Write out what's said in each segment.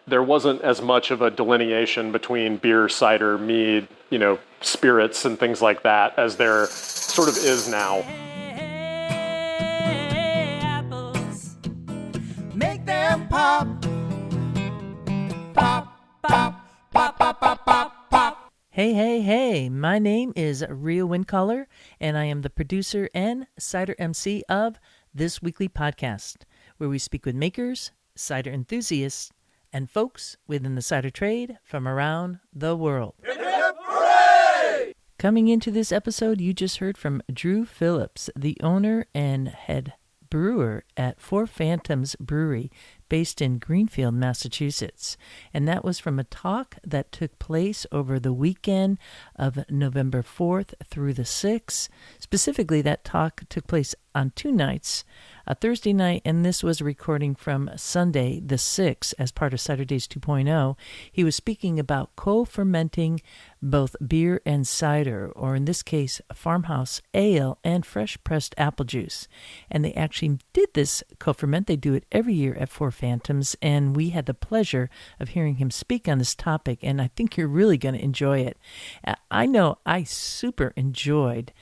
there wasn't as much of a delineation between beer, cider, mead, spirits and things like that as there sort of is now. Apples, make them pop. Pop, pop, pop, pop, pop, pop, pop. Hey, my name is Rhea Windcaller, and I am the producer and cider MC of this weekly podcast, where we speak with makers, cider enthusiasts, and folks within the cider trade from around the world. Hip, hip, hooray! Coming into this episode, you just heard from Drew Phillips, the owner and head brewer at Four Phantoms Brewery, based in Greenfield, Massachusetts. And that was from a talk that took place over the weekend of November 4th through the 6th. Specifically, that talk took place on two nights, a Thursday night, and this was a recording from Sunday the 6th as part of CiderDays 2.0. He was speaking about co-fermenting both beer and cider, or in this case, farmhouse ale and fresh-pressed apple juice. And they actually did this co-ferment. They do it every year at Four Phantoms, and we had the pleasure of hearing him speak on this topic, and I think you're really going to enjoy it. I know I super enjoyed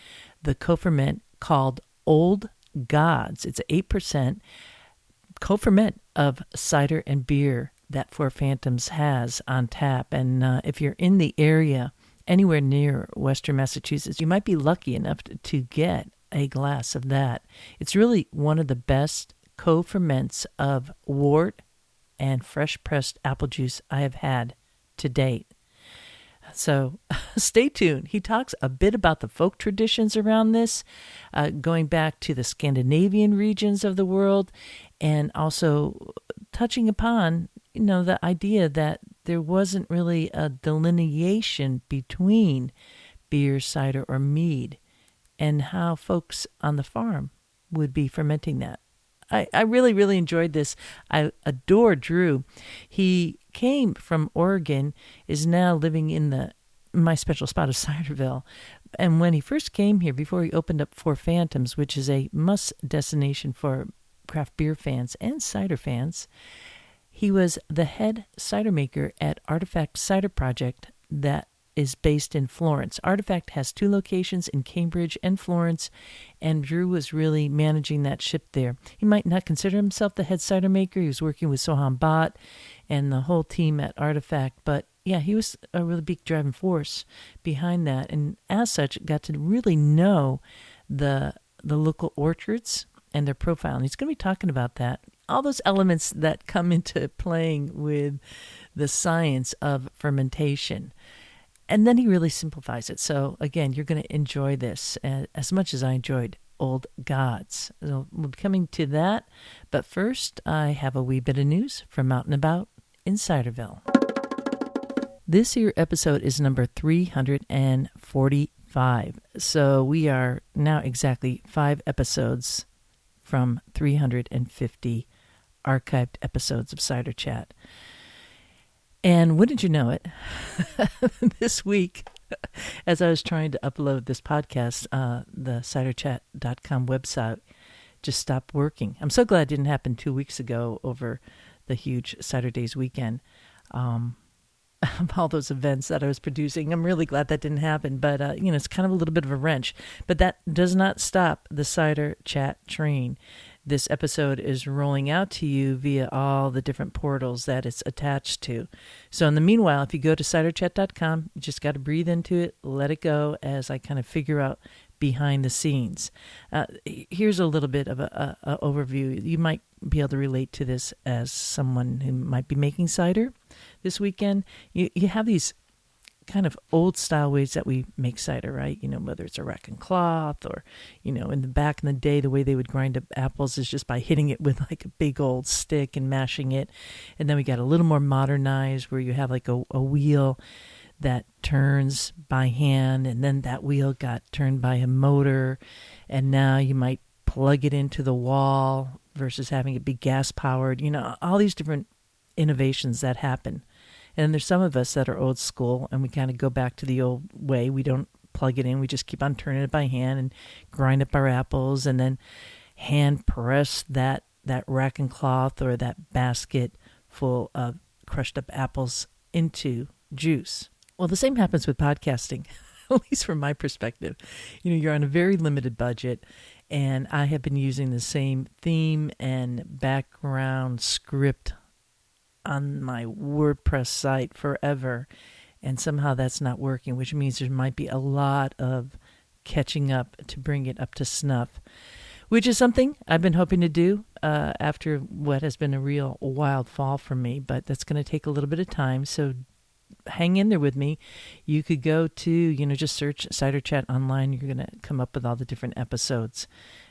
the co-ferment called Old Gods. It's 8% co-ferment of cider and beer that Four Phantoms has on tap. And if you're in the area, anywhere near Western Massachusetts, you might be lucky enough to get a glass of that. It's really one of the best co-ferments of wort and fresh-pressed apple juice I have had to date. So stay tuned. He talks a bit about the folk traditions around this, going back to the Scandinavian regions of the world, and also touching upon, the idea that there wasn't really a delineation between beer, cider, or mead, and how folks on the farm would be fermenting that. I really, really enjoyed this. I adore Drew. He came from Oregon, is now living in my special spot of Ciderville. And when he first came here, before he opened up Four Phantoms, which is a must destination for craft beer fans and cider fans, he was the head cidermaker at Artifact Cider Project that is based in Florence. Artifact has two locations in Cambridge and Florence, and Drew was really managing that ship there. He might not consider himself the head cider maker. He was working with Soham Bhatt and the whole team at Artifact, but yeah, he was a really big driving force behind that, and as such, got to really know the local orchards and their profile. And he's going to be talking about that, all those elements that come into playing with the science of fermentation. And then he really simplifies it. So, again, you're going to enjoy this as much as I enjoyed Old Gods. So we'll be coming to that. But first, I have a wee bit of news from out and about in Ciderville. This here episode is number 345. So we are now exactly 5 episodes from 350 archived episodes of Cider Chat. And wouldn't you know it, this week, as I was trying to upload this podcast, the ciderchat.com website just stopped working. I'm so glad it didn't happen 2 weeks ago over the huge CiderDays weekend. All those events that I was producing, I'm really glad that didn't happen. But, it's kind of a little bit of a wrench. But that does not stop the Cider Chat train. This episode is rolling out to you via all the different portals that it's attached to. So in the meanwhile, if you go to ciderchat.com, you just got to breathe into it, let it go as I kind of figure out behind the scenes. Here's a little bit of a overview. You might be able to relate to this as someone who might be making cider this weekend. You have these kind of old style ways that we make cider, right? Whether it's a rack and cloth or, in the back in the day, the way they would grind up apples is just by hitting it with like a big old stick and mashing it. And then we got a little more modernized where you have like a wheel that turns by hand, and then that wheel got turned by a motor, and now you might plug it into the wall versus having it be gas powered. All these different innovations that happen. And there's some of us that are old school, and we kind of go back to the old way. We don't plug it in. We just keep on turning it by hand and grind up our apples, and then hand press that rack and cloth or that basket full of crushed up apples into juice. Well, the same happens with podcasting, at least from my perspective. You're on a very limited budget, and I have been using the same theme and background script on my WordPress site forever, and somehow that's not working, which means there might be a lot of catching up to bring it up to snuff, which is something I've been hoping to do after what has been a real wild fall for me, but that's going to take a little bit of time, so hang in there with me. You could go to, just search Cider Chat online. You're going to come up with all the different episodes,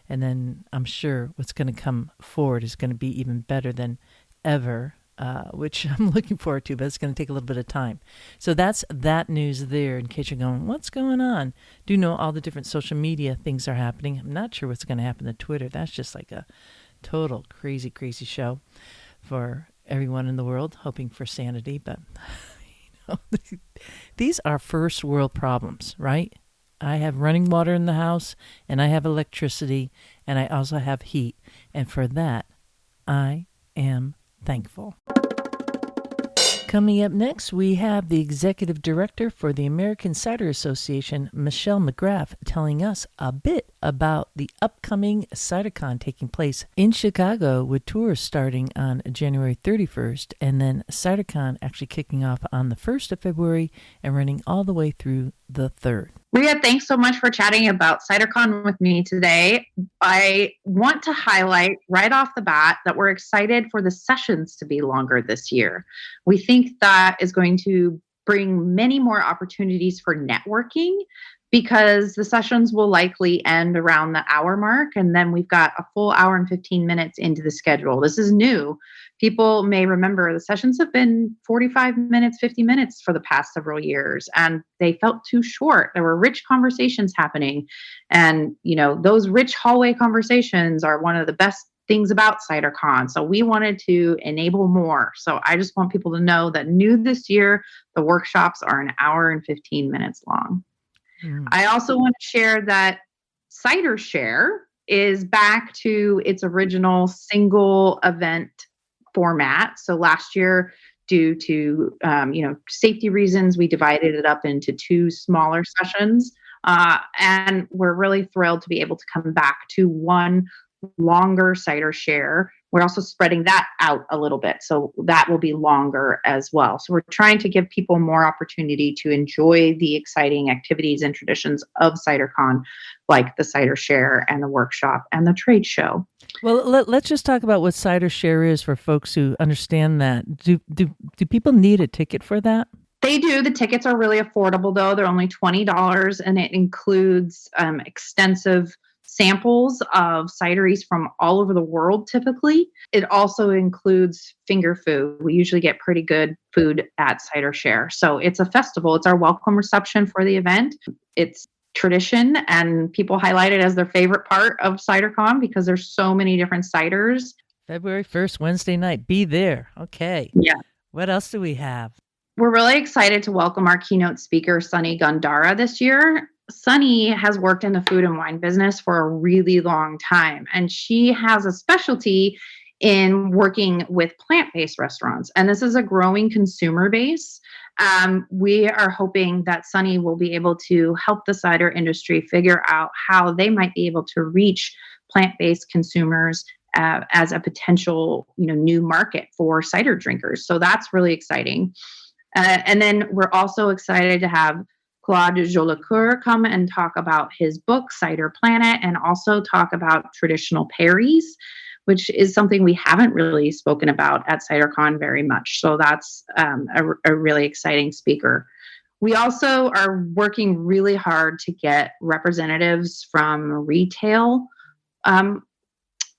and then I'm sure what's going to come forward is going to be even better than ever, which I'm looking forward to, but it's going to take a little bit of time. So that's that news there, in case you're going, what's going on? Do know all the different social media things are happening. I'm not sure what's going to happen to Twitter. That's just like a total crazy show for everyone in the world, hoping for sanity. But these are first world problems, right? I have running water in the house, and I have electricity, and I also have heat. And for that, I am thankful. Coming up next, we have the Executive Director for the American Cider Association, Michelle McGrath, telling us a bit about the upcoming CiderCon taking place in Chicago, with tours starting on January 31st, and then CiderCon actually kicking off on the 1st of February and running all the way through the 3rd. Rhea, thanks so much for chatting about CiderCon with me today. I want to highlight right off the bat that we're excited for the sessions to be longer this year. We think that is going to bring many more opportunities for networking, because the sessions will likely end around the hour mark, and then we've got a full hour and 15 minutes into the schedule. This is new. People may remember the sessions have been 45 minutes, 50 minutes for the past several years, and they felt too short. There were rich conversations happening, and those rich hallway conversations are one of the best things about CiderCon. So we wanted to enable more. So I just want people to know that new this year, the workshops are an hour and 15 minutes long. I also want to share that Cider Share is back to its original single event format. So last year, due to safety reasons, we divided it up into 2 smaller sessions, and we're really thrilled to be able to come back to one longer Cider Share. We're also spreading that out a little bit, so that will be longer as well. So we're trying to give people more opportunity to enjoy the exciting activities and traditions of CiderCon, like the Cider Share and the workshop and the trade show. Well, let's just talk about what Cider Share is for folks who understand that. Do people need a ticket for that? They do. The tickets are really affordable, though. They're only $20, and it includes extensive samples of cideries from all over the world, typically. It also includes finger food. We usually get pretty good food at Cider Share. So it's a festival. It's our welcome reception for the event. It's tradition, and people highlight it as their favorite part of CiderCon because there's so many different ciders. February 1st, Wednesday night. Be there. Okay. Yeah. What else do we have? We're really excited to welcome our keynote speaker, Sunny Gandara, this year. Sunny has worked in the food and wine business for a really long time, and she has a specialty in working with plant-based restaurants. And this is a growing consumer base. We are hoping that Sunny will be able to help the cider industry figure out how they might be able to reach plant-based consumers as a potential, new market for cider drinkers. So that's really exciting. And then we're also excited to have Claude Jolicoeur come and talk about his book, Cider Planet, and also talk about traditional perries, which is something we haven't really spoken about at CiderCon very much. So that's a really exciting speaker. We also are working really hard to get representatives from retail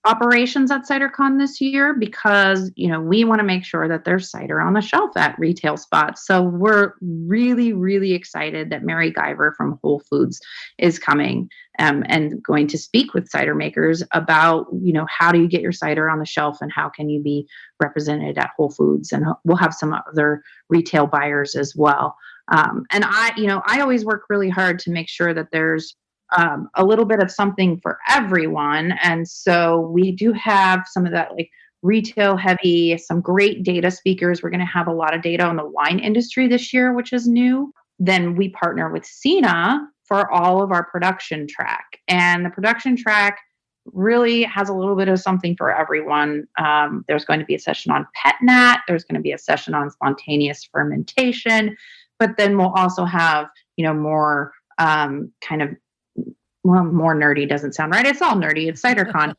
operations at CiderCon this year, because we want to make sure that there's cider on the shelf at retail spots. So we're really, really excited that Mary Guyver from Whole Foods is coming and going to speak with cider makers about how do you get your cider on the shelf and how can you be represented at Whole Foods, and we'll have some other retail buyers as well. And I always work really hard to make sure that there's a little bit of something for everyone. And so we do have some of that like retail heavy, some great data speakers. We're going to have a lot of data on the wine industry this year, which is new. Then we partner with Cena for all of our production track. And the production track really has a little bit of something for everyone. There's going to be a session on pet nat. There's going to be a session on spontaneous fermentation. But then we'll also have, more more nerdy doesn't sound right. It's all nerdy. It's CiderCon.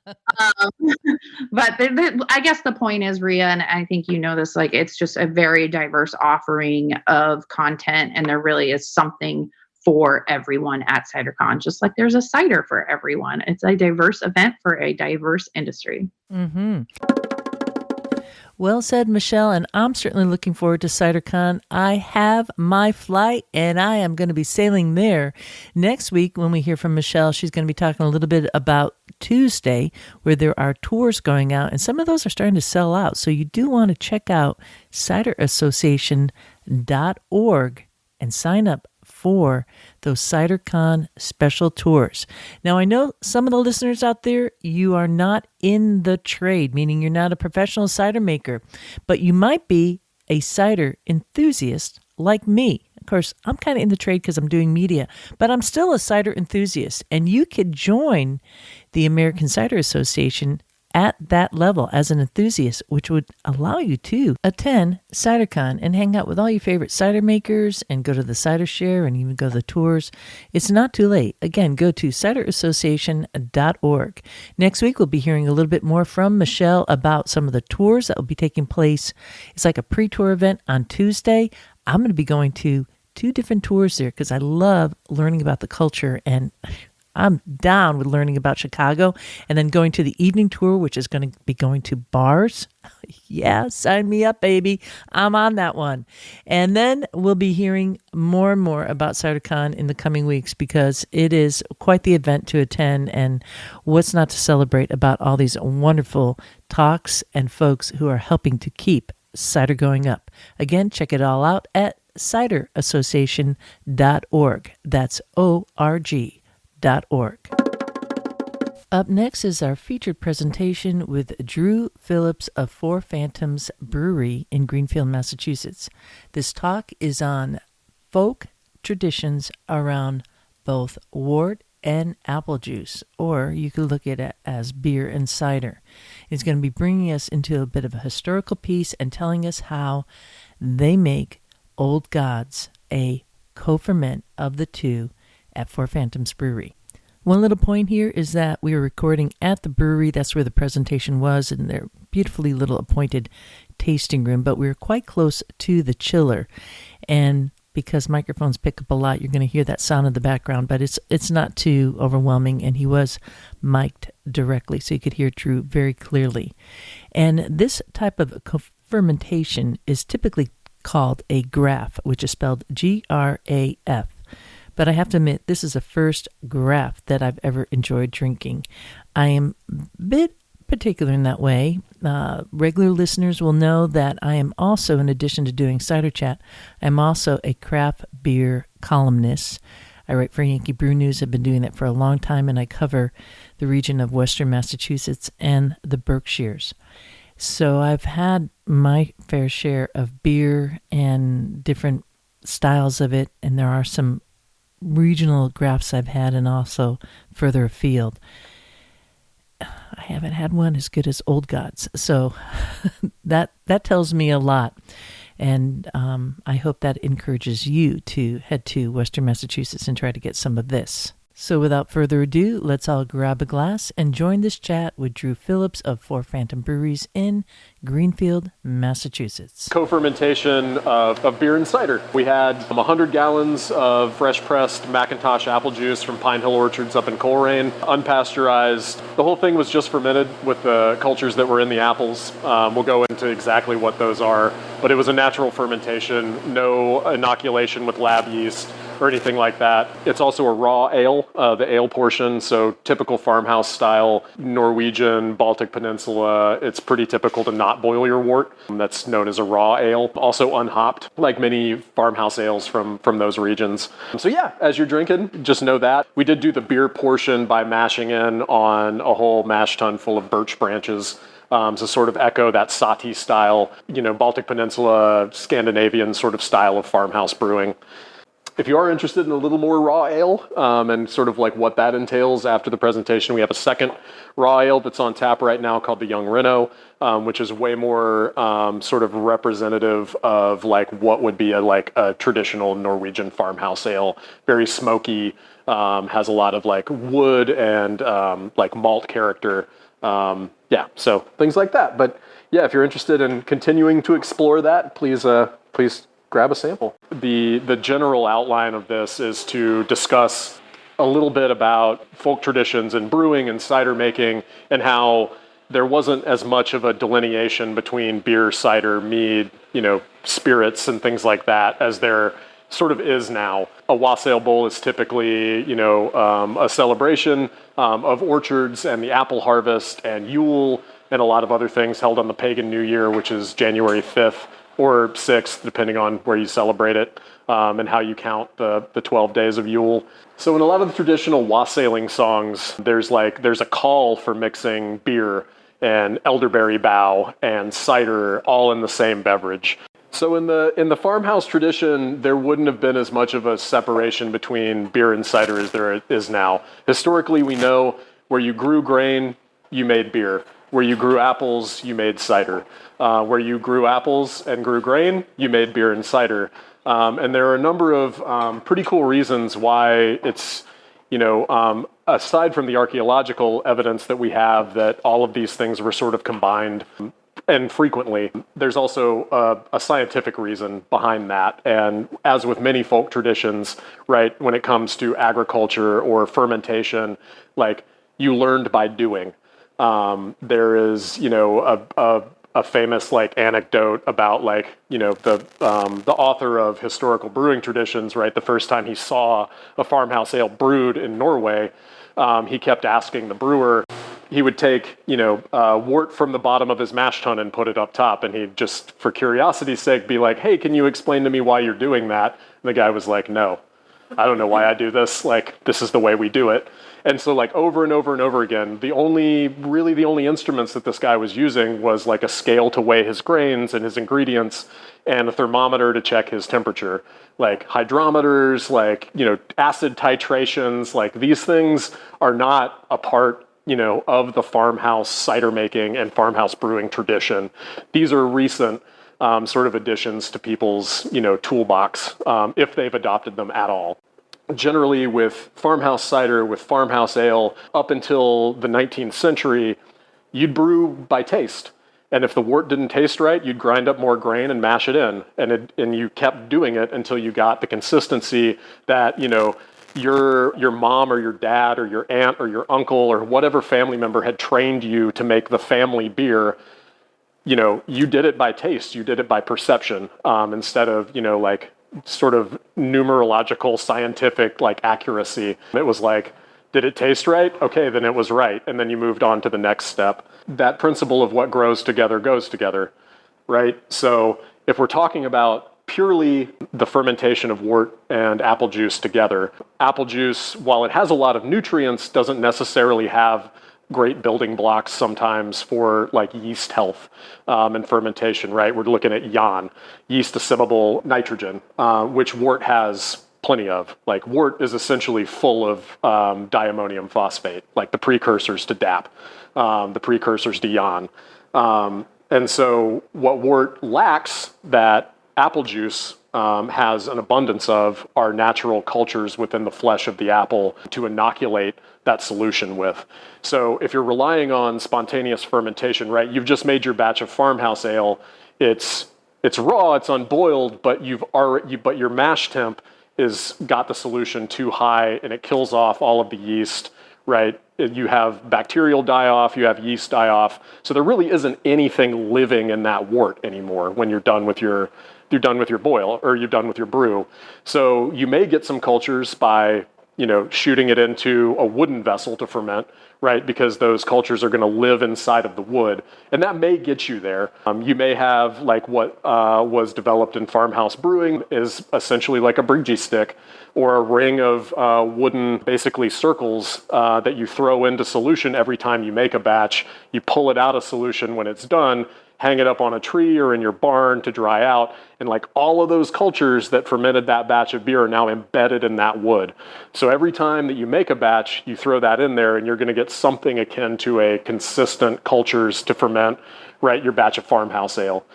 But I guess the point is, Rhea, and I think you know this, like it's just a very diverse offering of content, and there really is something for everyone at CiderCon, just like there's a cider for everyone. It's a diverse event for a diverse industry. Mm-hmm. Well said, Michelle, and I'm certainly looking forward to CiderCon. I have my flight, and I am going to be sailing there next week. When we hear from Michelle, she's going to be talking a little bit about Tuesday, where there are tours going out, and some of those are starting to sell out. So you do want to check out CiderAssociation.org and sign up for those CiderCon special tours. Now, I know some of the listeners out there, you are not in the trade, meaning you're not a professional cider maker, but you might be a cider enthusiast like me. Of course, I'm kind of in the trade because I'm doing media, but I'm still a cider enthusiast, and you could join the American Cider Association at that level as an enthusiast, which would allow you to attend CiderCon and hang out with all your favorite cider makers and go to the cider share and even go to the tours. It's not too late. Again, go to CiderAssociation.org. Next week, we'll be hearing a little bit more from Michelle about some of the tours that will be taking place. It's like a pre-tour event on Tuesday. I'm going to be going to 2 different tours there because I love learning about the culture, and I'm down with learning about Chicago, and then going to the evening tour, which is going to be going to bars. Yeah, sign me up, baby. I'm on that one. And then we'll be hearing more and more about CiderCon in the coming weeks because it is quite the event to attend, and what's not to celebrate about all these wonderful talks and folks who are helping to keep cider going up. Again, check it all out at CiderAssociation.org. That's O-R-G. Up next is our featured presentation with Drew Phillips of Four Phantoms Brewery in Greenfield, Massachusetts. This talk is on folk traditions around both wort and apple juice, or you could look at it as beer and cider. It's going to be bringing us into a bit of a historical piece and telling us how they make Old Gods, a co-ferment of the two, at Four Phantoms Brewery. One little point here is that we are recording at the brewery. That's where the presentation was, in their beautifully little appointed tasting room, but we're quite close to the chiller. And because microphones pick up a lot, you're going to hear that sound in the background, but it's not too overwhelming, and he was mic'd directly, so you could hear Drew very clearly. And this type of co-fermentation is typically called a graf, which is spelled G-R-A-F. But I have to admit, this is the first graf that I've ever enjoyed drinking. I am a bit particular in that way. Regular listeners will know that I am also, in addition to doing Cider Chat, I'm also a craft beer columnist. I write for Yankee Brew News. I've been doing that for a long time, and I cover the region of Western Massachusetts and the Berkshires. So I've had my fair share of beer and different styles of it, and there are some regional grafts I've had, and also further afield. I haven't had one as good as Old Gods, so that tells me a lot, and I hope that encourages you to head to Western Massachusetts and try to get some of this. So without further ado, let's all grab a glass and join this chat with Drew Phillips of Four Phantom Breweries in Greenfield, Massachusetts. Co-fermentation of beer and cider. We had 100 gallons of fresh-pressed McIntosh apple juice from Pine Hill Orchards up in Coleraine, unpasteurized. The whole thing was just fermented with the cultures that were in the apples. We'll go into exactly what those are, but it was a natural fermentation, no inoculation with lab yeast or anything like that. It's also a raw ale, the ale portion, so typical farmhouse style, Norwegian, Baltic Peninsula. It's pretty typical to not boil your wort. That's known as a raw ale. Also unhopped, like many farmhouse ales from those regions. So yeah, as you're drinking, just know that. We did do the beer portion by mashing in on a whole mash tun full of birch branches to sort of echo that Sati style, Baltic Peninsula, Scandinavian sort of style of farmhouse brewing. If you are interested in a little more raw ale and sort of like what that entails after the presentation, we have a second raw ale that's on tap right now called the Young Reno, which is way more sort of representative of like what would be a traditional Norwegian farmhouse ale. Very smoky, has a lot of like wood and like malt character. So things like that. But yeah, if you're interested in continuing to explore that, please grab a sample. The general outline of this is to discuss a little bit about folk traditions in brewing and cider making and how there wasn't as much of a delineation between beer, cider, mead, spirits and things like that as there sort of is now. A wassail bowl is typically, a celebration of orchards and the apple harvest and Yule and a lot of other things held on the pagan New Year, which is January 5th. Or 6th, depending on where you celebrate it, and how you count the 12 days of Yule. So in a lot of the traditional wassailing songs, there's a call for mixing beer and elderberry bough and cider all in the same beverage. So in the farmhouse tradition, there wouldn't have been as much of a separation between beer and cider as there is now. Historically, we know where you grew grain, you made beer. Where you grew apples, you made cider. Where you grew apples and grew grain, you made beer and cider. And there are a number of pretty cool reasons why it's, aside from the archaeological evidence that we have that all of these things were sort of combined and frequently, there's also a scientific reason behind that. And as with many folk traditions, right, when it comes to agriculture or fermentation, like you learned by doing. There is, a famous like anecdote about like, the author of historical brewing traditions, right? The first time he saw a farmhouse ale brewed in Norway, he kept asking the brewer. He would take, wort from the bottom of his mash tun and put it up top, and he'd just, for curiosity's sake, be like, "Hey, can you explain to me why you're doing that?" And the guy was like, "No, I don't know why I do this. Like, this is the way we do it." And so like over and over and over again, the only instruments that this guy was using was like a scale to weigh his grains and his ingredients and a thermometer to check his temperature. Like hydrometers, like, acid titrations, like these things are not a part, of the farmhouse cider making and farmhouse brewing tradition. These are recent sort of additions to people's, toolbox, if they've adopted them at all. Generally with farmhouse cider, with farmhouse ale, up until the 19th century, you'd brew by taste. And if the wort didn't taste right, you'd grind up more grain and mash it in. And you kept doing it until you got the consistency that, your mom or your dad or your aunt or your uncle or whatever family member had trained you to make the family beer. You did it by taste. You did it by perception instead of, like sort of numerological, scientific, like accuracy. It was like, did it taste right? Okay, then it was right. And then you moved on to the next step. That principle of what grows together goes together, right? So if we're talking about purely the fermentation of wort and apple juice together, apple juice, while it has a lot of nutrients, doesn't necessarily have great building blocks sometimes for like yeast health and fermentation, right? We're looking at YAN, yeast assimilable nitrogen, which wort has plenty of. Like wort is essentially full of diammonium phosphate, like the precursors to DAP, the precursors to YAN. And so what wort lacks that apple juice has an abundance of are natural cultures within the flesh of the apple to inoculate that solution with. So if you're relying on spontaneous fermentation, right, you've just made your batch of farmhouse ale. It's raw, it's unboiled, but but your mash temp is got the solution too high and it kills off all of the yeast, right? You have bacterial die-off, you have yeast die-off. So there really isn't anything living in that wort anymore when you're done with your boil or you're done with your brew. So you may get some cultures by shooting it into a wooden vessel to ferment, right? Because those cultures are going to live inside of the wood. And that may get you there. You may have like what was developed in farmhouse brewing is essentially like a bringy stick or a ring of wooden, basically circles that you throw into solution every time you make a batch. You pull it out of solution when it's done, hang it up on a tree or in your barn to dry out, and like all of those cultures that fermented that batch of beer are now embedded in that wood. So every time that you make a batch, you throw that in there and you're going to get something akin to a consistent cultures to ferment, right, your batch of farmhouse ale.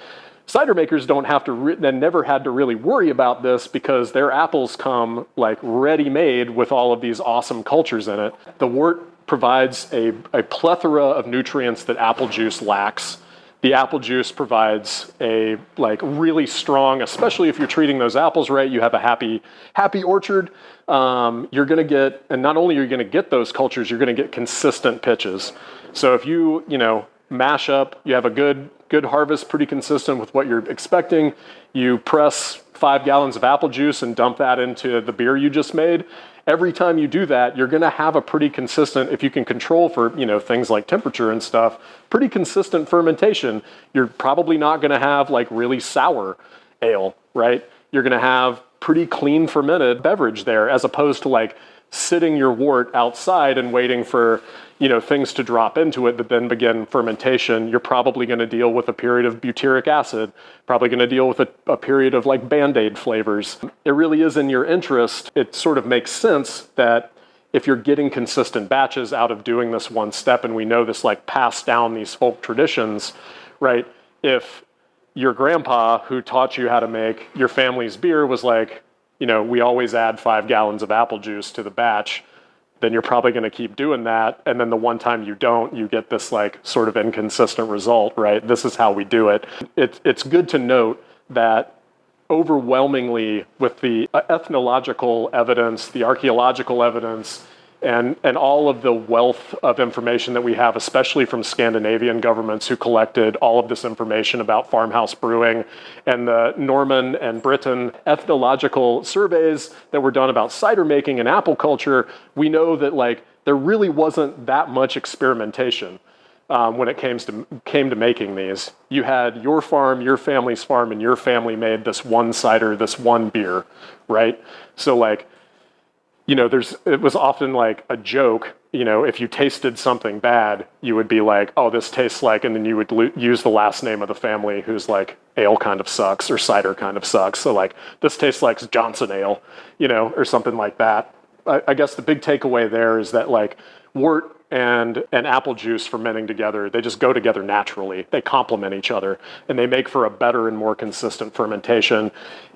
Cider makers don't have to, never had to really worry about this because their apples come like ready-made with all of these awesome cultures in it. The wort provides a plethora of nutrients that apple juice lacks. The apple juice provides a like really strong, especially if you're treating those apples right, you have a happy orchard. You're going to get, and not only are you going to get those cultures, you're going to get consistent pitches. So if you mash up, you have a good harvest, pretty consistent with what you're expecting. You press 5 gallons of apple juice and dump that into the beer you just made. Every time you do that, you're going to have a pretty consistent, if you can control for, things like temperature and stuff, pretty consistent fermentation. You're probably not going to have like really sour ale, right? You're going to have pretty clean fermented beverage there, as opposed to like sitting your wort outside and waiting for, things to drop into it that then begin fermentation. You're probably going to deal with a period of butyric acid, probably going to deal with a period of like Band-Aid flavors. It really is in your interest. It sort of makes sense that if you're getting consistent batches out of doing this one step, and we know this like passed down these folk traditions, right? If your grandpa who taught you how to make your family's beer was like, we always add 5 gallons of apple juice to the batch, then you're probably going to keep doing that. And then the one time you don't, you get this like sort of inconsistent result, right? This is how we do it. It's good to note that overwhelmingly with the ethnological evidence, the archaeological evidence, and all of the wealth of information that we have, especially from Scandinavian governments who collected all of this information about farmhouse brewing, and the Norman and Britain ethnological surveys that were done about cider making and apple culture, we know that like there really wasn't that much experimentation when it came to making these. You had your farm, your family's farm, and your family made this one cider, this one beer, right? So like, it was often like a joke, if you tasted something bad, you would be like, oh, this tastes like, and then you would use the last name of the family who's like, ale kind of sucks or cider kind of sucks. So like, this tastes like Johnson ale, or something like that. I guess the big takeaway there is that like wort and apple juice fermenting together, they just go together naturally. They complement each other and they make for a better and more consistent fermentation.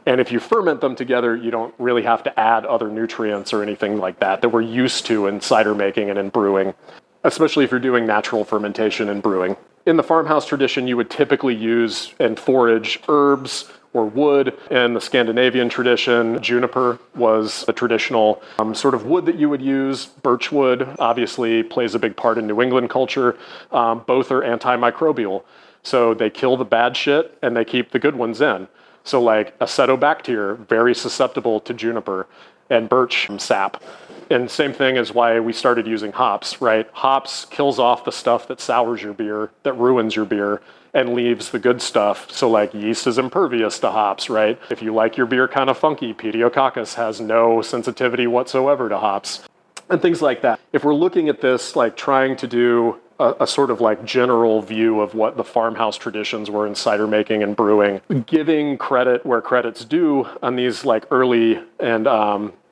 And if you ferment them together, you don't really have to add other nutrients or anything like that we're used to in cider making and in brewing, especially if you're doing natural fermentation and brewing. In the farmhouse tradition, you would typically use and forage herbs or wood. In the Scandinavian tradition, juniper was a traditional sort of wood that you would use. Birchwood obviously plays a big part in New England culture. Both are antimicrobial. So they kill the bad shit and they keep the good ones in. So like acetobacter, very susceptible to juniper, and birch sap. And same thing is why we started using hops, right? Hops kills off the stuff that sours your beer, that ruins your beer, and leaves the good stuff. So like yeast is impervious to hops, right? If you like your beer kind of funky, Pediococcus has no sensitivity whatsoever to hops, and things like that. If we're looking at this, like trying to do a sort of like general view of what the farmhouse traditions were in cider making and brewing, giving credit where credit's due on these like early and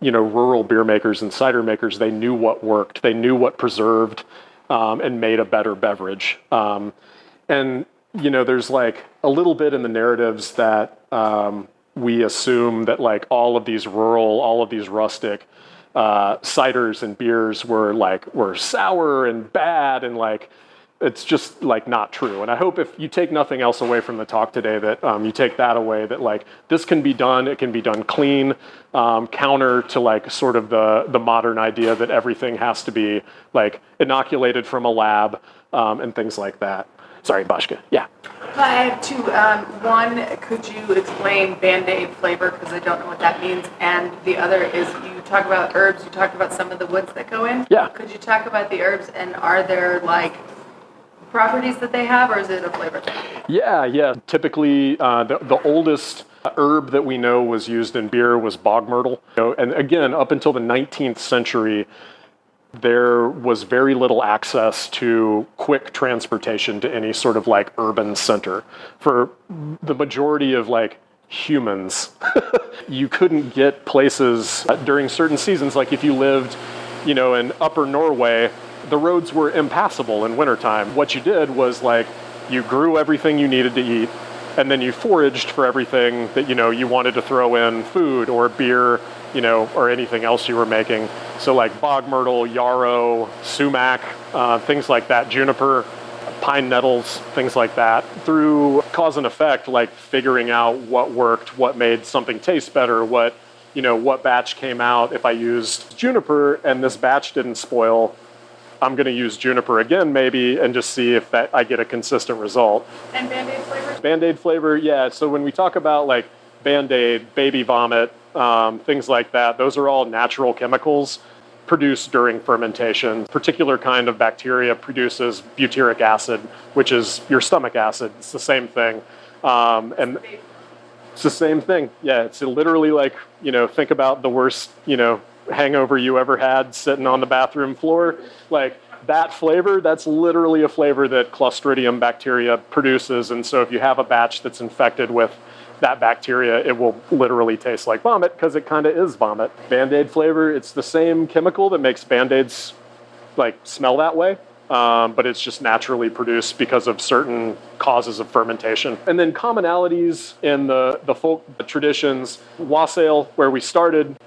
rural beer makers and cider makers, they knew what worked, they knew what preserved and made a better beverage. And there's like a little bit in the narratives that we assume that like all of these rural, all of these rustic ciders and beers were sour and bad, and like it's just like not true. And I hope if you take nothing else away from the talk today, that you take that away, that like this can be done, it can be done clean, counter to like sort of the modern idea that everything has to be like inoculated from a lab and things like that. Sorry, Bashka. Yeah. I have two. One, could you explain Band-Aid flavor, because I don't know what that means, and the other is you talk about herbs, you talked about some of the woods that go in. Yeah. Could you talk about the herbs, and are there like properties that they have, or is it a flavor thing? Yeah. Typically, the oldest herb that we know was used in beer was bog myrtle. And again, up until the 19th century, there was very little access to quick transportation to any sort of like urban center. For the majority of like humans, you couldn't get places during certain seasons. Like if you lived, in upper Norway, the roads were impassable in wintertime. What you did was like you grew everything you needed to eat, and then you foraged for everything that you wanted to throw in, food or beer, or anything else you were making. So like bog myrtle, yarrow, sumac, things like that, juniper, pine nettles, things like that. Through cause and effect, like figuring out what worked, what made something taste better, what batch came out. If I used juniper and this batch didn't spoil, I'm going to use juniper again maybe and just see if I get a consistent result. And Band-Aid flavor? Band-Aid flavor, yeah. So when we talk about like Band-Aid, baby vomit, things like that, those are all natural chemicals produced during fermentation. A particular kind of bacteria produces butyric acid, which is your stomach acid. It's the same thing. And it's the same thing. Yeah, it's literally like, think about the worst, hangover you ever had sitting on the bathroom floor. Like that flavor, that's literally a flavor that Clostridium bacteria produces. And so if you have a batch that's infected with that bacteria, it will literally taste like vomit because it kind of is vomit. Band-Aid flavor, it's the same chemical that makes Band-Aids like smell that way, but it's just naturally produced because of certain causes of fermentation. And then commonalities in the folk traditions, wassail, where we started,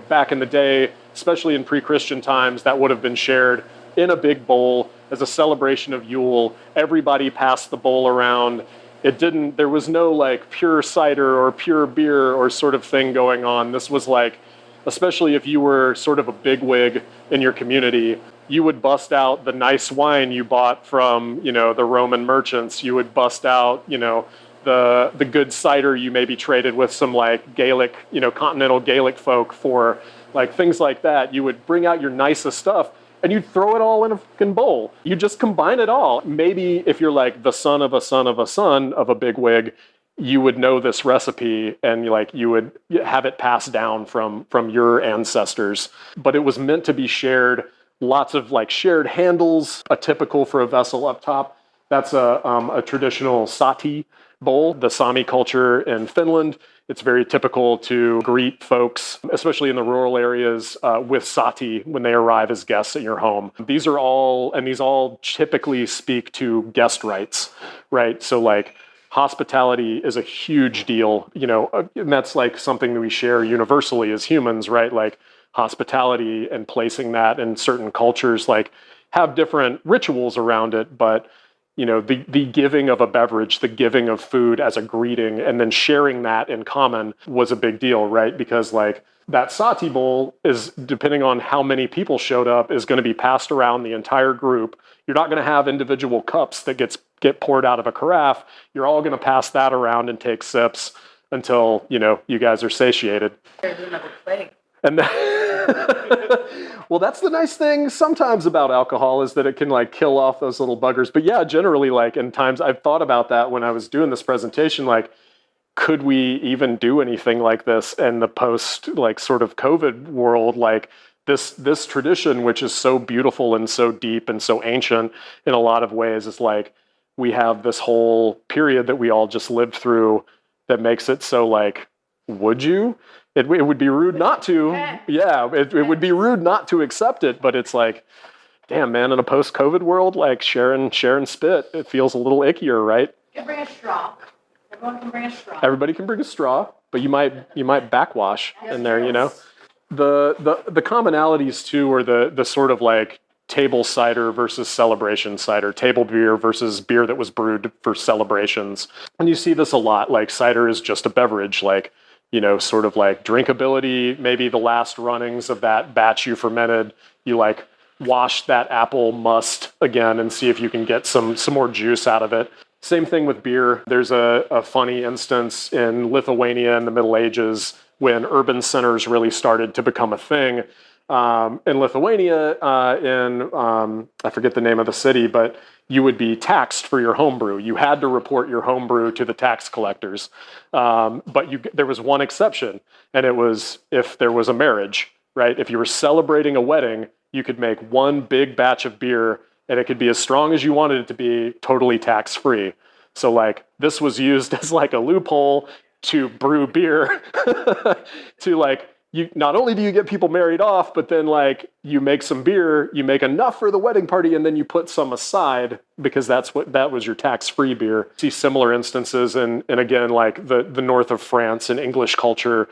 back in the day, especially in pre-Christian times, that would have been shared in a big bowl as a celebration of Yule. Everybody passed the bowl around. There was no like pure cider or pure beer or sort of thing going on. This was like, especially if you were sort of a bigwig in your community, you would bust out the nice wine you bought from, the Roman merchants. You would bust out, the good cider you maybe traded with some like Gaelic, continental Gaelic folk for, like things like that. You would bring out your nicest stuff and you'd throw it all in a fucking bowl. You just combine it all. Maybe if you're like the son of a son of a son of a bigwig, you would know this recipe and you would have it passed down from your ancestors. But it was meant to be shared. Lots of like shared handles, a typical for a vessel up top. That's a traditional sati bowl. The Sami culture in Finland, it's very typical to greet folks, especially in the rural areas, with sati when they arrive as guests at your home. These all typically speak to guest rights, right? So like hospitality is a huge deal, and that's like something that we share universally as humans, right? Like hospitality and placing that in certain cultures, like have different rituals around it, but the giving of a beverage, the giving of food as a greeting, and then sharing that in common was a big deal, right? Because like that sati bowl is, depending on how many people showed up, is going to be passed around the entire group. You're not going to have individual cups that get poured out of a carafe. You're all going to pass that around and take sips until, you guys are satiated. There's another plague. And well, that's the nice thing sometimes about alcohol, is that it can like kill off those little buggers. But yeah, generally, like in times, I've thought about that when I was doing this presentation, like, could we even do anything like this in the post like sort of COVID world? Like this tradition, which is so beautiful and so deep and so ancient in a lot of ways, is like, we have this whole period that we all just lived through that makes it so like, would you? It would be rude not to. Yeah, it would be rude not to accept it, but it's like, damn, man, in a post-COVID world, like sharing spit, it feels a little ickier, right? You can bring a straw. Everyone can bring a straw. Everybody can bring a straw, but you might backwash in there, The commonalities too are the sort of like table cider versus celebration cider, table beer versus beer that was brewed for celebrations. And you see this a lot, like cider is just a beverage, like, sort of like drinkability, maybe the last runnings of that batch you fermented, you like wash that apple must again and see if you can get some more juice out of it. Same thing with beer. There's a funny instance in Lithuania in the Middle Ages when urban centers really started to become a thing. In Lithuania, I forget the name of the city, but you would be taxed for your homebrew. You had to report your homebrew to the tax collectors. But there was one exception, and it was if there was a marriage, right? If you were celebrating a wedding, you could make one big batch of beer, and it could be as strong as you wanted it to be, totally tax-free. So like this was used as like a loophole to brew beer to like, you not only do you get people married off, but then like you make some beer, you make enough for the wedding party, and then you put some aside because that was your tax-free beer. See similar instances and again like the north of France and English culture,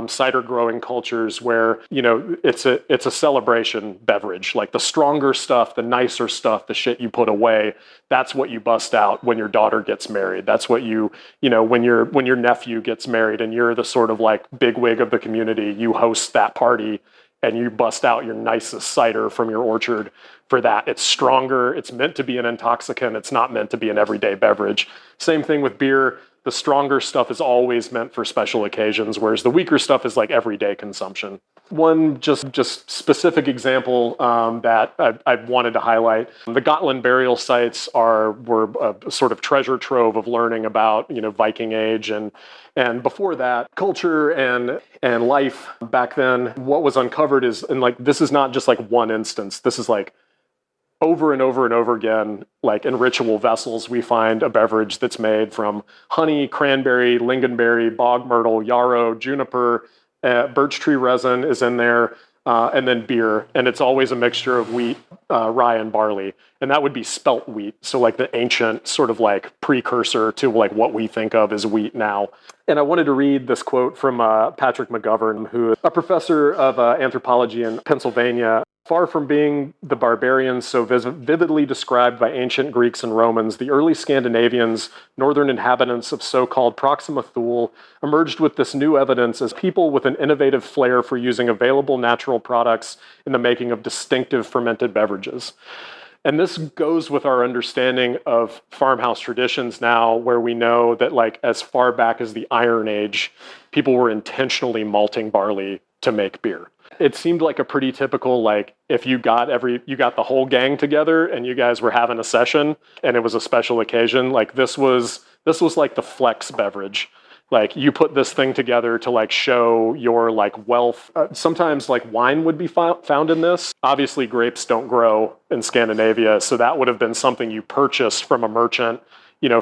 cider growing cultures where it's a celebration beverage. Like the stronger stuff, the nicer stuff, the shit you put away, that's what you bust out when your daughter gets married. That's what when your nephew gets married and you're the sort of like bigwig of the community, you host that party and you bust out your nicest cider from your orchard for that. It's stronger. It's meant to be an intoxicant. It's not meant to be an everyday beverage. Same thing with beer. The stronger stuff is always meant for special occasions, whereas the weaker stuff is like everyday consumption. One just specific example that I wanted to highlight: the Gotland burial sites were a sort of treasure trove of learning about Viking age and before that culture and life back then. What was uncovered is, and like this is not just like one instance. This is like over and over and over again, like in ritual vessels, we find a beverage that's made from honey, cranberry, lingonberry, bog myrtle, yarrow, juniper, birch tree resin is in there, and then beer. And it's always a mixture of wheat, rye, and barley. And that would be spelt wheat. So like the ancient sort of like precursor to like what we think of as wheat now. And I wanted to read this quote from Patrick McGovern, who is a professor of anthropology in Pennsylvania. Far from being the barbarians so vividly described by ancient Greeks and Romans, the early Scandinavians, northern inhabitants of so-called Proxima Thule, emerged with this new evidence as people with an innovative flair for using available natural products in the making of distinctive fermented beverages. And this goes with our understanding of farmhouse traditions now, where we know that like as far back as the Iron Age, people were intentionally malting barley to make beer. It seemed like a pretty typical, like if you got the whole gang together and you guys were having a session and it was a special occasion, like this was like the flex beverage. Like you put this thing together to like show your like wealth. Sometimes like wine would be found in this. Obviously grapes don't grow in Scandinavia. So that would have been something you purchased from a merchant,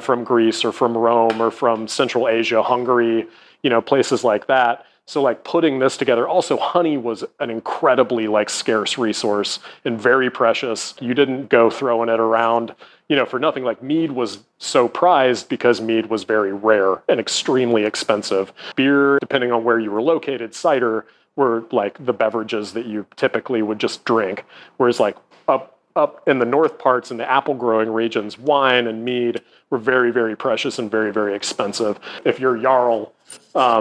from Greece or from Rome or from Central Asia, Hungary, places like that. So like putting this together, also honey was an incredibly like scarce resource and very precious. You didn't go throwing it around, for nothing. Like mead was so prized because mead was very rare and extremely expensive. Beer, depending on where you were located, cider were like the beverages that you typically would just drink. Whereas like up in the north parts in the apple growing regions, wine and mead were very, very precious and very, very expensive. If your Jarl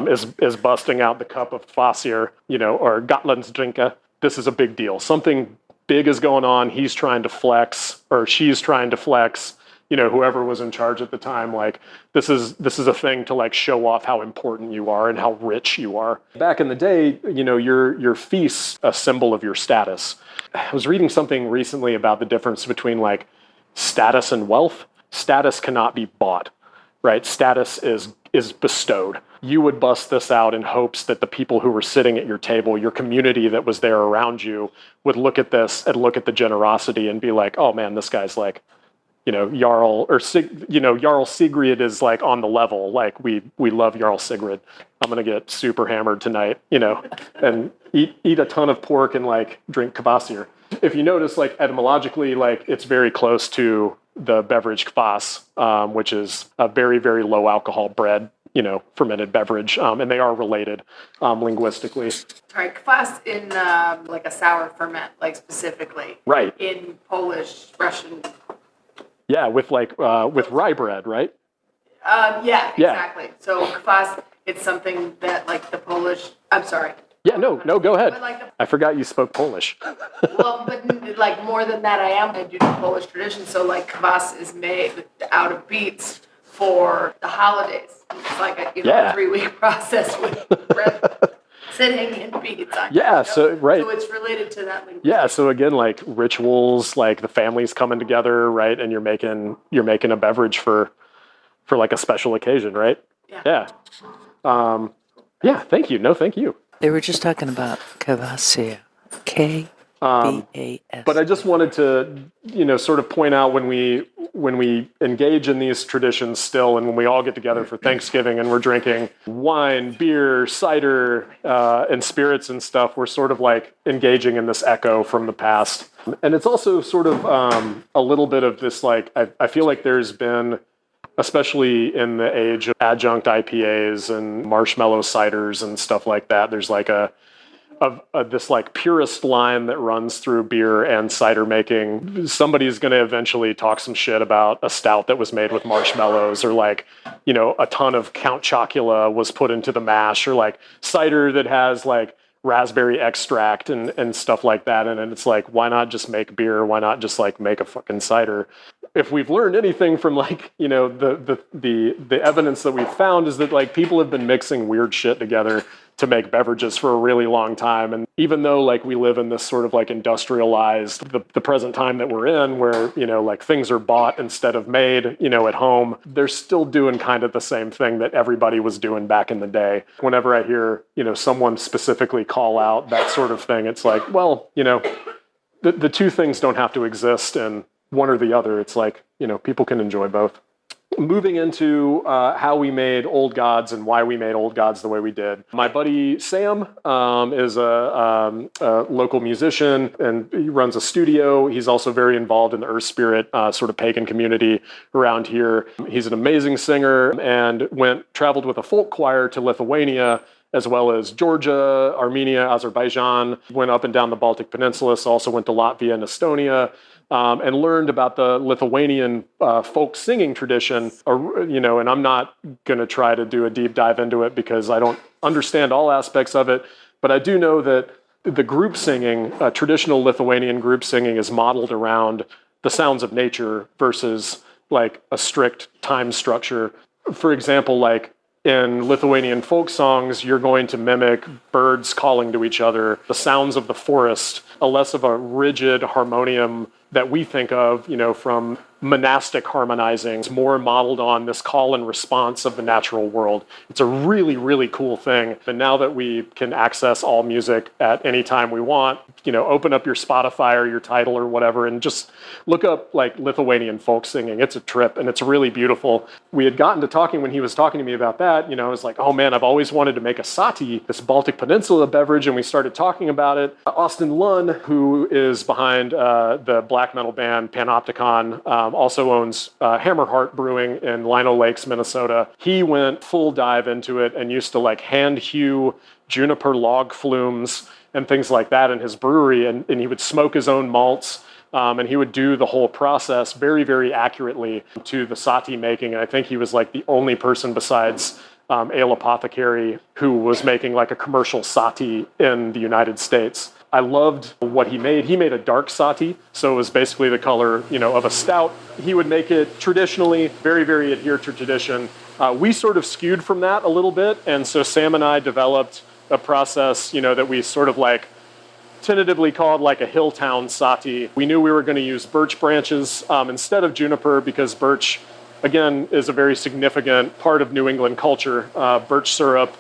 is busting out the cup of Kvasir, or Gotlandsdrinka, this is a big deal. Something big is going on. He's trying to flex, or she's trying to flex. Whoever was in charge at the time, like this is a thing to like show off how important you are and how rich you are. Back in the day, your feast's a symbol of your status. I was reading something recently about the difference between like status and wealth. Status cannot be bought, right? Status is bestowed. You would bust this out in hopes that the people who were sitting at your table, your community that was there around you, would look at this and look at the generosity and be like, oh man, this guy's like, Jarl or Jarl Sigrid is like on the level. Like we love Jarl Sigrid. I'm gonna get super hammered tonight, and eat a ton of pork and like drink kvasir. If you notice, like etymologically, like it's very close to the beverage kvass, which is a very, very low alcohol bread, fermented beverage, and they are related linguistically. Sorry, kvass in like a sour ferment, like specifically. Right. In Polish, Russian. Yeah, with rye bread, right? Yeah, exactly. So kvass, it's something that like the Polish, I'm sorry, Yeah, no, go ahead. But like I forgot you spoke Polish. well, but like more than that, I do the Polish tradition. So like kvass is made out of beets for the holidays. It's like a Yeah. 3-week process with bread sitting in beets. Yeah, so right. So it's related to that. Yeah, so again, like rituals, like the family's coming together, right? And you're making a beverage for like a special occasion, right? Yeah. Yeah, thank you. No, thank you. They were just talking about kvass. K-V-A-S. But I just wanted to, sort of point out when we engage in these traditions still, and when we all get together for Thanksgiving and we're drinking wine, beer, cider, and spirits and stuff, we're sort of like engaging in this echo from the past. And it's also sort of a little bit of this, like, I feel like there's been, especially in the age of adjunct IPAs and marshmallow ciders and stuff like that, there's like this like purist line that runs through beer and cider making. Somebody's going to eventually talk some shit about a stout that was made with marshmallows, or like, a ton of Count Chocula was put into the mash, or like cider that has like raspberry extract and stuff like that. And it's like, why not just make beer? Why not just like make a fucking cider? If we've learned anything from like, the evidence that we've found is that like people have been mixing weird shit together to make beverages for a really long time. And even though like we live in this sort of like industrialized, the present time that we're in, where, like things are bought instead of made, at home, they're still doing kind of the same thing that everybody was doing back in the day. Whenever I hear, someone specifically call out that sort of thing, it's like, well, the two things don't have to exist in one or the other. It's like, people can enjoy both. Moving into how we made Old Gods and why we made Old Gods the way we did. My buddy Sam is a local musician, and he runs a studio. He's also very involved in the Earth Spirit sort of pagan community around here. He's an amazing singer and traveled with a folk choir to Lithuania, as well as Georgia, Armenia, Azerbaijan, went up and down the Baltic Peninsula, so also went to Latvia and Estonia. And learned about the Lithuanian folk singing tradition, and I'm not going to try to do a deep dive into it because I don't understand all aspects of it, but I do know that the group singing, traditional Lithuanian group singing, is modeled around the sounds of nature versus like a strict time structure. For example, like in Lithuanian folk songs, you're going to mimic birds calling to each other, the sounds of the forest, a less of a rigid harmonium that we think of, from monastic harmonizing. It's more modeled on this call and response of the natural world. It's a really, really cool thing. And now that we can access all music at any time we want, open up your Spotify or your Tidal or whatever and just look up like Lithuanian folk singing. It's a trip and it's really beautiful. We had gotten to talking when he was talking to me about that, I was like, oh man, I've always wanted to make a sati, this Baltic Peninsula beverage, and we started talking about it. Austin Lunn, who is behind the black metal band Panopticon, also owns Hammerheart Brewing in Lino Lakes, Minnesota. He went full dive into it and used to like hand hew juniper log flumes and things like that in his brewery, and he would smoke his own malts, and he would do the whole process very, very accurately to the sati making. And I think he was like the only person besides Ale Apothecary who was making like a commercial sati in the United States. I loved what he made. He made a dark sati, so it was basically the color, of a stout. He would make it traditionally, very, very adhered to tradition. We sort of skewed from that a little bit, and so Sam and I developed a process, that we sort of like tentatively called like a Hilltown sati. We knew we were going to use birch branches instead of juniper because birch, again, is a very significant part of New England culture. Birch syrup,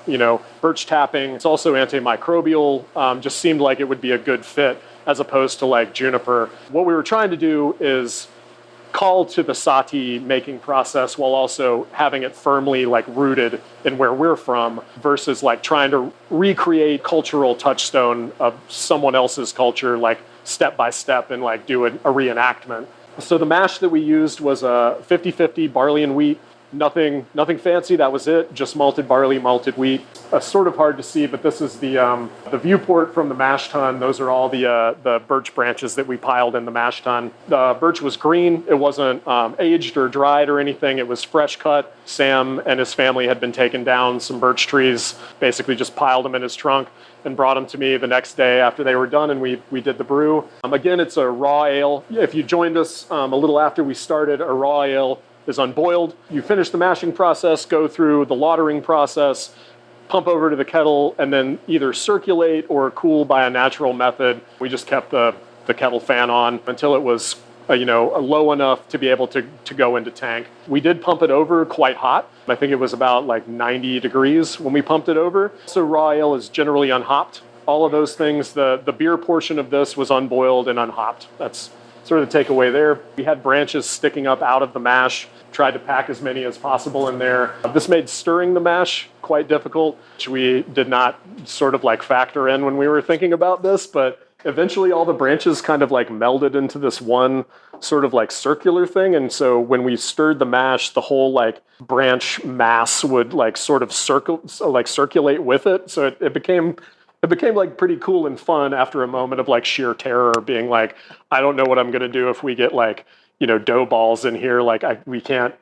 birch tapping. It's also antimicrobial. Just seemed like it would be a good fit as opposed to like juniper. What we were trying to do is call to the sati making process while also having it firmly like rooted in where we're from versus like trying to recreate cultural touchstone of someone else's culture, like step by step, and like do a reenactment. So the mash that we used was a 50-50 barley and wheat Nothing fancy. That was it. Just malted barley, malted wheat. Sort of hard to see, but this is the viewport from the mash tun. Those are all the birch branches that we piled in the mash tun. The birch was green. It wasn't aged or dried or anything. It was fresh cut. Sam and his family had been taking down some birch trees, basically just piled them in his trunk and brought them to me the next day after they were done, and we did the brew. Again, it's a raw ale. If you joined us a little after we started, a raw ale is unboiled. You finish the mashing process, go through the lautering process, pump over to the kettle, and then either circulate or cool by a natural method. We just kept the kettle fan on until it was low enough to be able to go into tank. We did pump it over quite hot. I think it was about like 90 degrees when we pumped it over. So raw ale is generally unhopped. All of those things, the beer portion of this was unboiled and unhopped. That's sort of the takeaway there. We had branches sticking up out of the mash, tried to pack as many as possible in there. This made stirring the mash quite difficult, which we did not sort of like factor in when we were thinking about this, but eventually all the branches kind of like melded into this one sort of like circular thing. And so when we stirred the mash, the whole like branch mass would like sort of circulate with it. So it became like pretty cool and fun after a moment of like sheer terror, being like, I don't know what I'm going to do if we get like, dough balls in here. Like I can't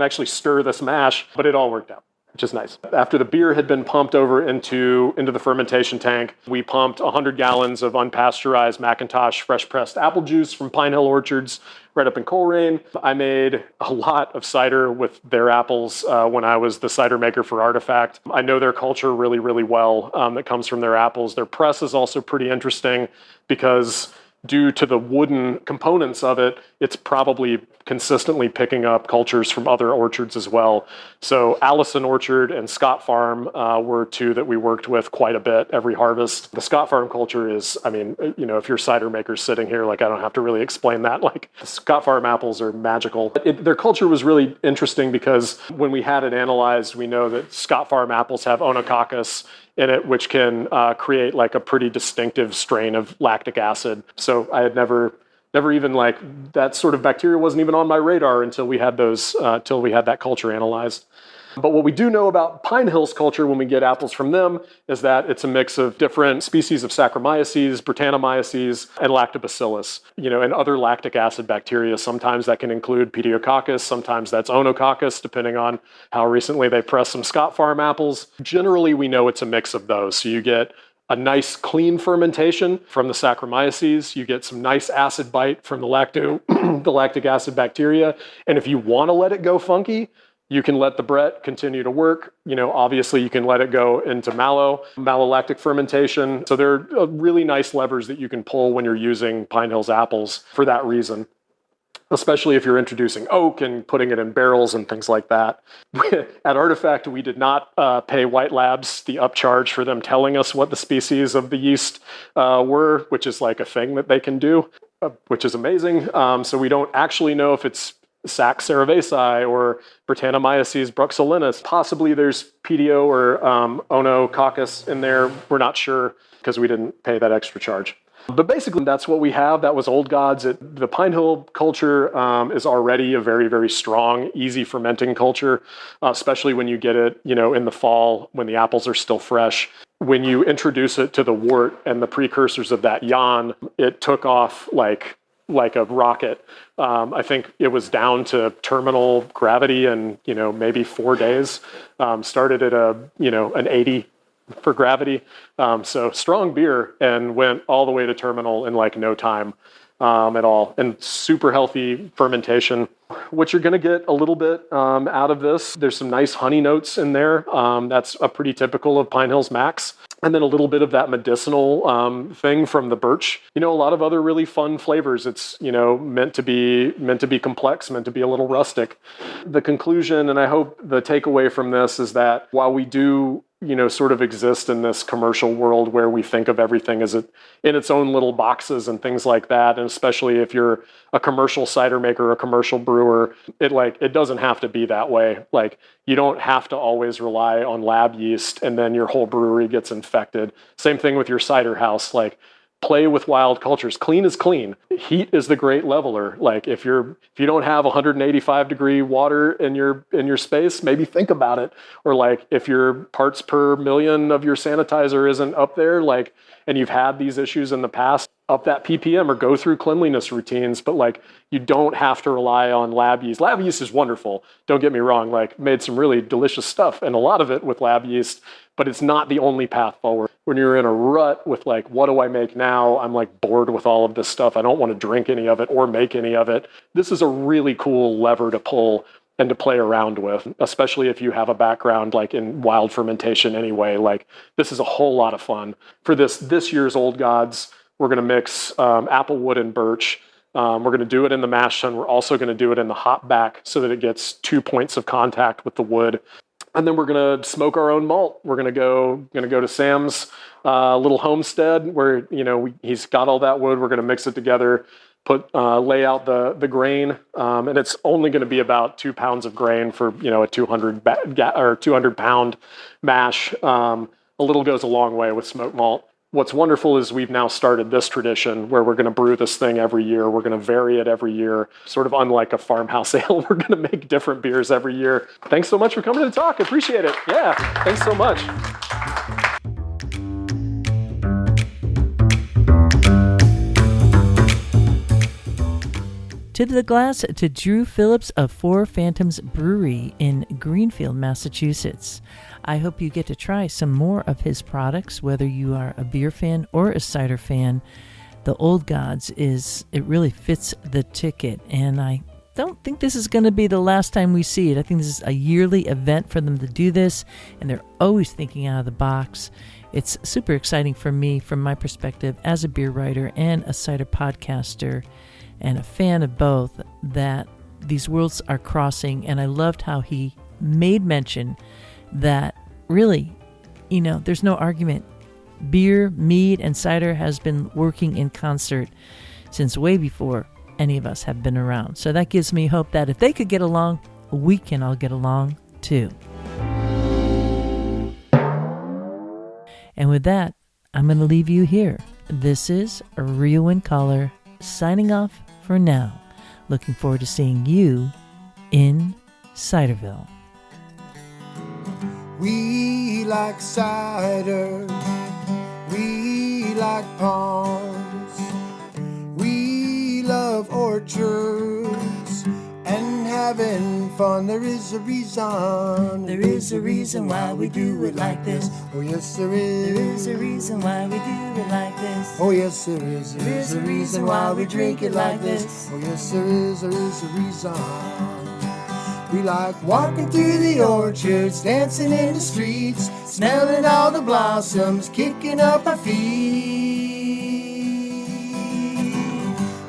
actually stir this mash, but it all worked out, which is nice. After the beer had been pumped over into the fermentation tank, we pumped 100 gallons of unpasteurized McIntosh fresh pressed apple juice from Pine Hill Orchards right up in Coleraine. I made a lot of cider with their apples when I was the cider maker for Artifact. I know their culture really, really well that comes from their apples. Their press is also pretty interesting because due to the wooden components of it, it's probably consistently picking up cultures from other orchards as well. So Allison Orchard and Scott Farm were two that we worked with quite a bit every harvest. The Scott Farm culture is, if you're cider makers sitting here, like I don't have to really explain that. Like the Scott Farm apples are magical. Their culture was really interesting because when we had it analyzed, we know that Scott Farm apples have Onococcus in it, which can create like a pretty distinctive strain of lactic acid. So I had never even like that sort of bacteria wasn't even on my radar until we had that culture analyzed. But what we do know about Pine Hill's culture when we get apples from them is that it's a mix of different species of Saccharomyces, Brettanomyces, and Lactobacillus, and other lactic acid bacteria. Sometimes that can include Pediococcus, sometimes that's Onococcus, depending on how recently they press some Scott Farm apples. Generally, we know it's a mix of those. So you get a nice clean fermentation from the Saccharomyces. You get some nice acid bite from the lactic acid bacteria. And if you want to let it go funky, you can let the Brett continue to work. Obviously you can let it go into malolactic fermentation. So they're really nice levers that you can pull when you're using Pine Hill's apples for that reason, especially if you're introducing oak and putting it in barrels and things like that. At Artifact, we did not pay White Labs the upcharge for them telling us what the species of the yeast were, which is like a thing that they can do, which is amazing. So we don't actually know if it's Sac cerevisiae or Brettanomyces bruxellinus. Possibly there's Pedio or Onococcus in there. We're not sure because we didn't pay that extra charge. But basically, that's what we have. That was Old Gods. The Pine Hill culture is already a very, very strong, easy fermenting culture, especially when you get it, in the fall when the apples are still fresh. When you introduce it to the wort and the precursors of that yan, it took off like a rocket. I think it was down to terminal gravity in, maybe 4 days. Started at an 80 for gravity. So strong beer and went all the way to terminal in like no time at all. And super healthy fermentation. What you're going to get a little bit out of this, there's some nice honey notes in there. That's a pretty typical of Pine Hill's Max. And then a little bit of that medicinal thing from the birch. A lot of other really fun flavors. It's meant to be complex, meant to be a little rustic. The conclusion, and I hope the takeaway from this, is that while we do sort of exist in this commercial world where we think of everything as in its own little boxes and things like that, and especially if you're a commercial cider maker, a commercial brewer, it doesn't have to be that way. Like you don't have to always rely on lab yeast and then your whole brewery gets infected. Same thing with your cider house. Like play with wild cultures. Clean is clean. Heat is the great leveler. Like if you don't have 185 degree water in your space, maybe think about it. Or like if your parts per million of your sanitizer isn't up there, like, and you've had these issues in the past, up that ppm or go through cleanliness routines. But like, you don't have to rely on lab yeast. Lab yeast is wonderful. Don't get me wrong. Like, made some really delicious stuff, and a lot of it with lab yeast, but it's not the only path forward. When you're in a rut with like, what do I make now? I'm like bored with all of this stuff. I don't want to drink any of it or make any of it. This is a really cool lever to pull and to play around with, especially if you have a background like in wild fermentation anyway. Like, this is a whole lot of fun. For this year's Old Gods, we're going to mix applewood and birch. We're going to do it in the mash tun. We're also going to do it in the hop back so that it gets 2 points of contact with the wood. And then we're going to smoke our own malt. We're going to go to Sam's little homestead where, he's got all that wood. We're going to mix it together, lay out the grain. And it's only going to be about 2 pounds of grain for, a 200 pound mash. A little goes a long way with smoked malt. What's wonderful is we've now started this tradition where we're going to brew this thing every year. We're going to vary it every year, sort of unlike a farmhouse ale. We're going to make different beers every year. Thanks so much for coming to the talk. Appreciate it. Yeah, thanks so much. To the glass to Drew Phillips of Four Phantoms Brewery in Greenfield, Massachusetts. I hope you get to try some more of his products, whether you are a beer fan or a cider fan. The Old Gods it really fits the ticket, and I don't think this is going to be the last time we see it. I think this is a yearly event for them to do this, and they're always thinking out of the box. It's super exciting for me from my perspective as a beer writer and a cider podcaster and a fan of both, that these worlds are crossing. And I loved how he made mention that really, there's no argument. Beer, mead, and cider has been working in concert since way before any of us have been around. So that gives me hope that if they could get along, we can all get along too. And with that, I'm going to leave you here. This is Rio in Color, signing off for now. Looking forward to seeing you in Ciderville. We like cider, we like ponds, we love orchards and having fun. There is a reason why we do it like this. Oh yes there is. There is a reason why we do it like this. Oh yes there is. There is a reason why we drink it like this. Oh yes there is a reason. We like walking through the orchards, dancing in the streets, smelling all the blossoms, kicking up our feet.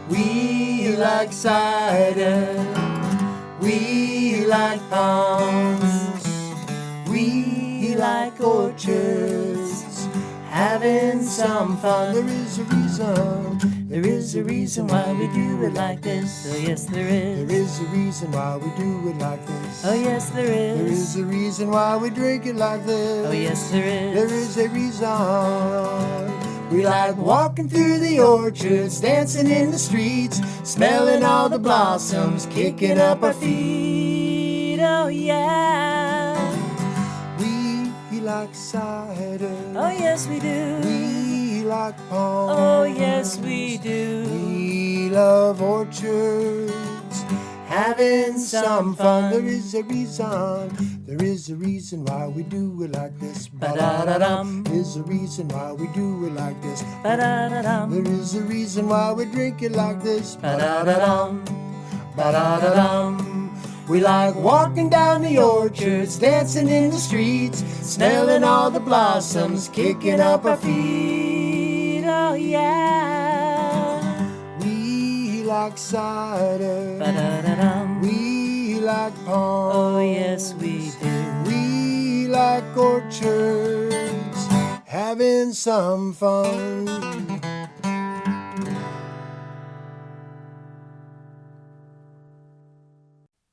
We like cider, we like ponds, we like orchards, having some fun. There is a reason why we do it like this. Oh yes there is. There is a reason why we do it like this. Oh yes there is. There is a reason why we drink it like this. Oh yes there is. There is a reason. We like walking through the orchards, dancing in the streets, smelling all the blossoms, kicking up our feet. Oh yeah. We like cider. Oh yes we do. We like ponds. Oh yes we do. We love orchards, having some fun. There is a reason why we do it like this. Ba-da-da-dum. There is a reason why we do it like this. Ba-da-da-dum. There is a reason why we drink it like this. Ba-da-da-dum. Ba-da-da-dum. We like walking down the orchards, dancing in the streets, smelling all the blossoms, kicking up our feet. Oh yeah. We like cider. Ba-da-da-dum. We like ponds. Oh yes we do. We like orchards, having some fun.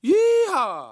Yeehaw!